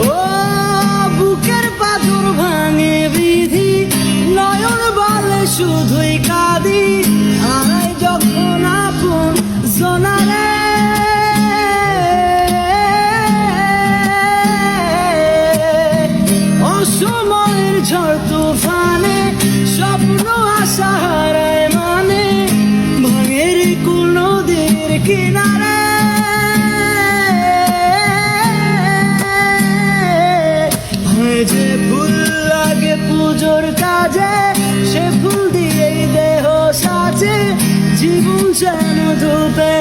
ও বুকের পাথর ভাঙে বিধি, নয়ন বলে শুধুই কাঁদি, হারাই যখন আপন জনারে। অসময়ের ঝড় তুফানে স্বপ্ন আশা হারায় মানে, ভাঙের কুল নদীর কিনারে। যে ফুল লাগে পুজোর কাজে, সে ফুল দিয়েই দেহ সাজে, জীবন যেন ধূপে